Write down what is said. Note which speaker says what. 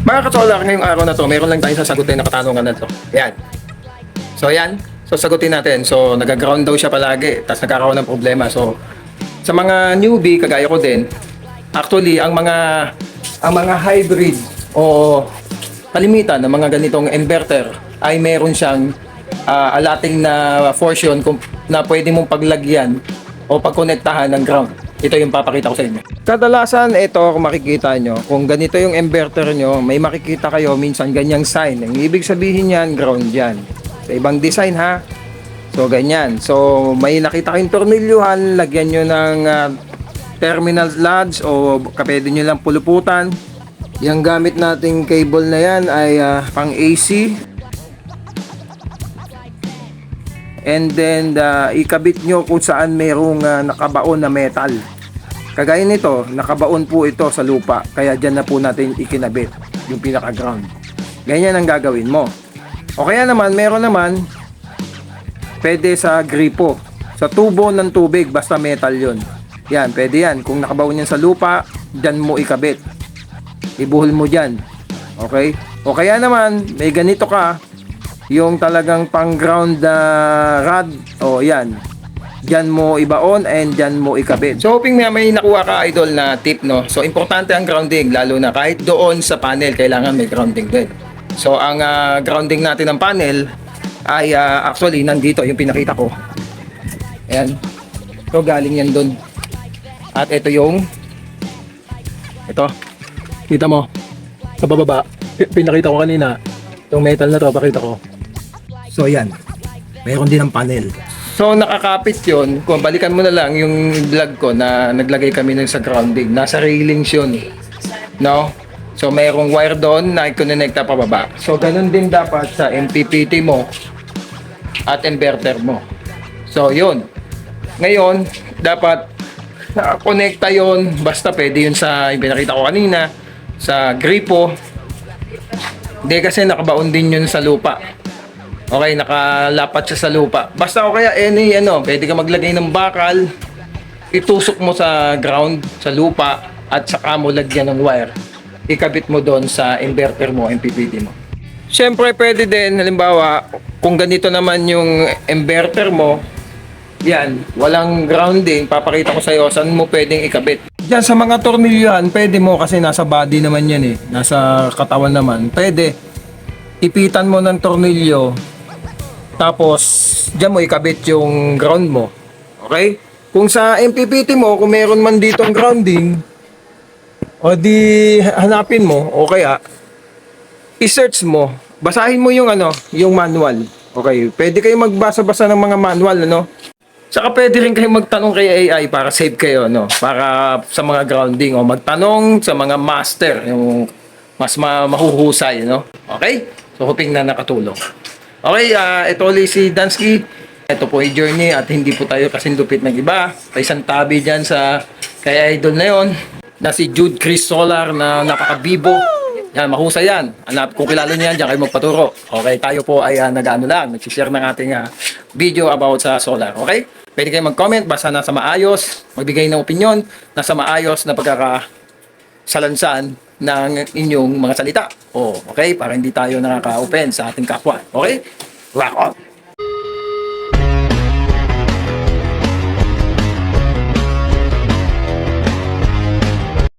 Speaker 1: Mga kasolar, ngayong araw na to, meron lang tayong sasagutin na katanungan na to. Yan. So yan. So sagutin natin. So nag-ground daw siya palagi, tapos nagkakaroon ng problema. So sa mga newbie, kagaya ko din, actually ang mga hybrid o kalimitan ng mga ganitong inverter ay meron siyang alating na portion na pwede mong paglagyan o pagkonektahan ng ground. Ito yung papakita ko sa inyo. Kadalasan ito, kung makikita nyo, kung ganito yung inverter nyo, may makikita kayo minsan ganyang sign. Ang ibig sabihin yan, ground yan. Sa ibang design ha. So ganyan. So may nakita kayong tornilyuhan, lagyan nyo ng terminal lugs o pwede nyo lang puluputan. Yung gamit nating cable na yan ay pang AC. And then ikabit nyo kung saan mayroong nakabaon na metal. Kagaya nito, nakabaon po ito sa lupa. Kaya dyan na po natin ikinabit yung pinaka ground. Ganyan ang gagawin mo. O kaya naman, meron naman pwede sa gripo, sa tubo ng tubig, basta metal yon. Yan, pwede yan. Kung nakabaon yan sa lupa, dyan mo ikabit. Ibuhol mo dyan. Okay? O kaya naman, may ganito ka, yung talagang pang ground rod, o yan. Dyan mo ibaon and dyan mo ikabit. So hoping may nakuha ka, idol, na tip, no? So importante ang grounding, lalo na kahit doon sa panel, kailangan may grounding din. So ang grounding natin ng panel ay actually nandito yung pinakita ko. Ayan. So galing yan doon. At ito yung kita mo sa bababa, pinakita ko kanina yung metal na to, pakita ko. So yan, mayroon din ang panel. So nakakapit yon. Kung balikan mo na lang yung vlog ko na naglagay kami ng sa grounding, nasa railings yun, no? So mayroong wire doon na i-connecta pa baba. So ganun din dapat sa MPPT mo at inverter mo. So yun. Ngayon, dapat nakakonekta yun. Basta pwede yun sa, yung pinakita ko kanina, sa gripo. Hindi, kasi nakabaon din yun sa lupa. Okay, nakalapat siya sa lupa. Basta o kaya pwede ka maglagay ng bakal, itusok mo sa ground, sa lupa, at saka mo lagyan ng wire. Ikabit mo doon sa inverter mo, MPPT mo. Siyempre pwede din, halimbawa, kung ganito naman yung inverter mo, yan, walang grounding, papakita ko sa iyo saan mo pwedeng ikabit. Diyan sa mga tornilyohan, pwede mo kasi nasa body naman yan nasa katawan naman. Pwede, ipitan mo ng tornilyo, tapos diyan mo ikabit yung ground mo. Okay? Kung sa MPPT mo, kung meron man dito ang grounding, o di hanapin mo, o kaya i-search mo, basahin mo yung yung manual. Okay, pwede kayo magbasa-basa ng mga manual, Saka pwede rin kayo magtanong kay AI para save kayo, para sa mga grounding, o magtanong sa mga master, yung mas mahuhusay, Okay? So hoping na nakatulong. Okay, ito ulit si Dansky. Ito po ay journey at hindi po tayo kasing lupit ng iba. May isang tabi dyan sa kay idol na yon, na si Jude Chris Solar, na napaka-bibo. Yan, mahusay yan. Kung kilala niyo yan, diyan kayo magpaturo. Okay, tayo po ay nag-share ng ating video about sa solar. Okay? Pwede kayo mag-comment, basta nasa maayos, magbigay ng opinion, nasa maayos na pagkakasalansan ng inyong mga salita. Okay? Para hindi tayo nakaka-open sa ating kapwa. Okay? Rock on!